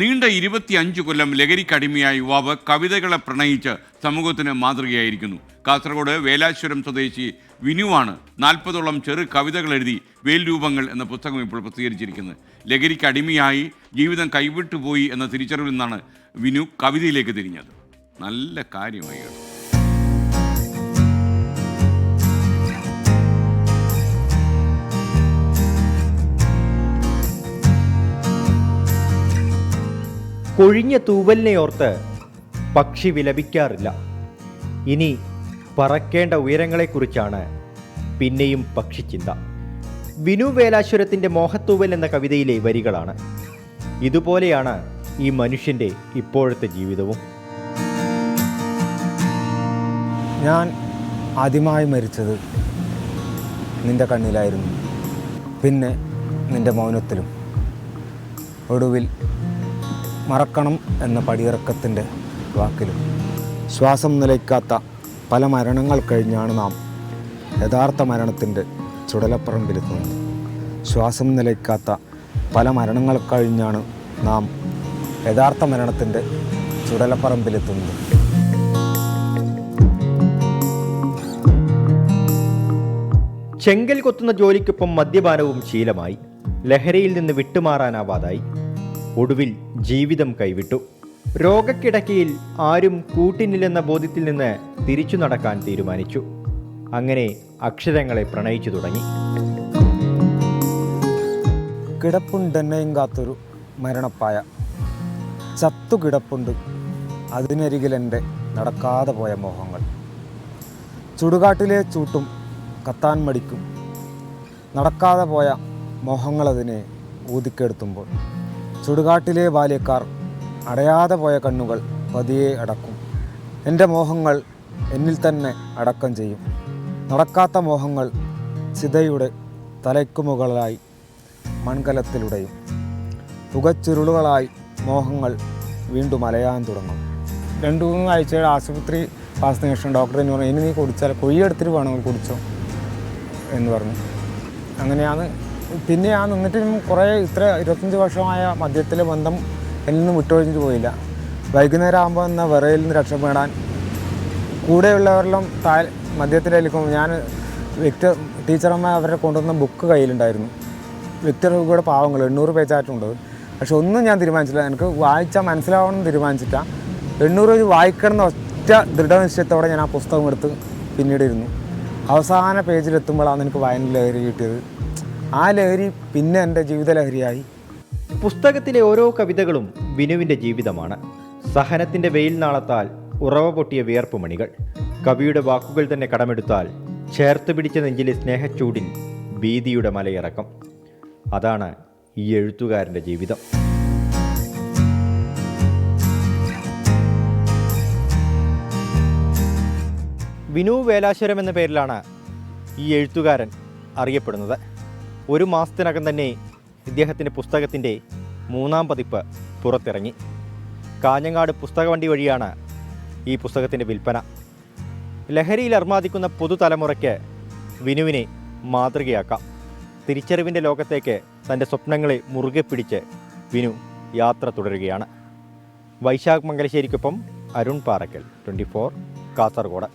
നീണ്ട 25 കൊല്ലം ലഹരിക്കടിമയായ യുവാവ് കവിതകളെ പ്രണയിച്ച് സമൂഹത്തിന് മാതൃകയായിരിക്കുന്നു. കാസർഗോഡ് വേലാശ്വരം സ്വദേശി വിനുവാണ് 40ഓളം ചെറു കവിതകൾ എഴുതി വേൽ രൂപങ്ങൾ എന്ന പുസ്തകം ഇപ്പോൾ പ്രസിദ്ധീകരിച്ചിരിക്കുന്നത്. ലഹരിക്കടിമയായി ജീവിതം കൈവിട്ടുപോയി എന്ന തിരിച്ചറിവിൽ നിന്നാണ് വിനു കവിതയിലേക്ക് തിരിഞ്ഞത്. നല്ല കാര്യമായി. കൊഴിഞ്ഞ തൂവലിനെയോർത്ത് പക്ഷി വിലപിക്കാറില്ല. ഇനി പറക്കേണ്ട ഉയരങ്ങളെക്കുറിച്ചാണ് പിന്നെയും പക്ഷിച്ചിന്ത. വിനു വേലാശ്വരത്തിൻ്റെ മോഹത്തൂവൽ എന്ന കവിതയിലെ വരികളാണ്. ഇതുപോലെയാണ് ഈ മനുഷ്യൻ്റെ ഇപ്പോഴത്തെ ജീവിതവും. ഞാൻ ആദ്യമായി മരിച്ചത് നിൻ്റെ കണ്ണിലായിരുന്നു, പിന്നെ നിൻ്റെ മൗനത്തിലും, ഒടുവിൽ മറക്കണം എന്ന പടിയിറക്കത്തിൻ്റെ വാക്കിലും. ശ്വാസം നിലയ്ക്കാത്ത പല മരണങ്ങൾ കഴിഞ്ഞാണ് നാം യഥാർത്ഥ മരണത്തിൻ്റെ ചുടലപ്പറമ്പിലെത്തുന്നത്. ശ്വാസം നിലയ്ക്കാത്ത പല മരണങ്ങൾ കഴിഞ്ഞാണ് നാം യഥാർത്ഥ മരണത്തിൻ്റെ ചുടലപ്പറമ്പിലെത്തുന്നത്. ചെങ്കൽ കൊത്തുന്ന ജോലിക്കൊപ്പം മദ്യപാനവും ശീലമായി. ലഹരിയിൽ നിന്ന് വിട്ടുമാറാനാവാതായി. ഒടുവിൽ ജീവിതം കൈവിട്ടു. രോഗക്കിടക്കയിൽ ആരും കൂട്ടിനില്ലെന്ന ബോധ്യത്തിൽ നിന്ന് തിരിച്ചു നടക്കാൻ തീരുമാനിച്ചു. അങ്ങനെ അക്ഷരങ്ങളെ പ്രണയിച്ചു തുടങ്ങി. കിടപ്പുണ്ടെന്നെയും കാത്തൊരു മരണപ്പായ, ചത്തുകിടപ്പുണ്ട് അതിനരികിലെൻ്റെ നടക്കാതെ പോയ മോഹങ്ങൾ. ചുടുകാട്ടിലെ ചൂട്ടും കത്താൻ മടിക്കും, നടക്കാതെ പോയ മോഹങ്ങളതിനെ ഊതിക്കെടുത്തുമ്പോൾ. ചുടുകാട്ടിലെ ബാല്യക്കാർ അടയാതെ പോയ കണ്ണുകൾ പതിയെ അടക്കും. എൻ്റെ മോഹങ്ങൾ എന്നിൽ തന്നെ അടക്കം ചെയ്യും. നടക്കാത്ത മോഹങ്ങൾ ചിതയുടെ തലയ്ക്കുമുകളായി മൺകലത്തിലുടയും. പുകച്ചുരുളുകളായി മോഹങ്ങൾ വീണ്ടും അലയാൻ തുടങ്ങും. 2-3 ആഴ്ചയുടെ ആശുപത്രി പാസത്തിന് ശേഷം ഡോക്ടർ എന്ന് പറഞ്ഞു, ഇനി നീ കുടിച്ചാൽ കൊയ്യെടുത്തിട്ട് വേണം കുടിച്ചോ എന്ന് പറഞ്ഞു. അങ്ങനെയാണ് പിന്നെ ഞാൻ നിന്നിട്ടും കുറേ 25 വർഷമായ മദ്യത്തിലെ ബന്ധം എന്നിൽ നിന്ന് വിട്ടൊഴിഞ്ഞിട്ട് പോയില്ല. വൈകുന്നേരം ആകുമ്പോൾ എന്ന വിറയിൽ നിന്ന് രക്ഷപ്പെടാൻ കൂടെയുള്ളവരെല്ലാം മദ്യത്തിലേക്കും ഞാൻ ടീച്ചറമ്മ അവരെ കൊണ്ടുവന്ന ബുക്ക് കയ്യിലുണ്ടായിരുന്നു. വിക്ടർ ഹ്യൂഗോയുടെ പാവങ്ങൾ 800 പേജായിട്ടുണ്ട്. പക്ഷെ ഒന്നും ഞാൻ തീരുമാനിച്ചില്ല. എനിക്ക് വായിച്ചാൽ മനസ്സിലാവണമെന്ന് തീരുമാനിച്ചിട്ടാണ് 800 പേജ് വായിക്കണം എന്ന ഒറ്റ ദൃഢനിശ്ചയത്തോടെ ഞാൻ ആ പുസ്തകം എടുത്ത് പിന്നീട് ഇരുന്നു. അവസാന പേജിലെത്തുമ്പോഴാണ് എനിക്ക് വായന ലഹരി കിട്ടിയത്. ആ ലഹരി പിന്നെ എൻ്റെ ജീവിത ലഹരിയായി. പുസ്തകത്തിലെ ഓരോ കവിതകളും വിനുവിൻ്റെ ജീവിതമാണ്. സഹനത്തിൻ്റെ വെയിൽ നാളത്താൽ ഉറവ പൊട്ടിയ വിയർപ്പുമണികൾ. കവിയുടെ വാക്കുകൾ തന്നെ കടമെടുത്താൽ ചേർത്ത് പിടിച്ച നെഞ്ചിലെ സ്നേഹച്ചൂടിൽ ഭീതിയുടെ മലയിറക്കം. അതാണ് ഈ എഴുത്തുകാരൻ്റെ ജീവിതം. വിനു വേലാശ്വരം എന്ന പേരിലാണ് ഈ എഴുത്തുകാരൻ അറിയപ്പെടുന്നത്. 1 മാസത്തിനകം തന്നെ ഇദ്ദേഹത്തിൻ്റെ പുസ്തകത്തിൻ്റെ 3ാം പതിപ്പ് പുറത്തിറങ്ങി. കാഞ്ഞങ്ങാട് പുസ്തകവണ്ടി വഴിയാണ് ഈ പുസ്തകത്തിൻ്റെ വിൽപ്പന. ലഹരിയിൽ അർമാദിക്കുന്ന പുതുതലമുറയ്ക്ക് വിനുവിനെ മാതൃകയാക്കാം. തിരിച്ചറിവിൻ്റെ ലോകത്തേക്ക് തൻ്റെ സ്വപ്നങ്ങളെ മുറുകെ പിടിച്ച് വിനു യാത്ര തുടരുകയാണ്. വൈശാഖ് മംഗലശ്ശേരിക്കൊപ്പം അരുൺ പാറക്കൽ, 24 കാസർഗോഡ്.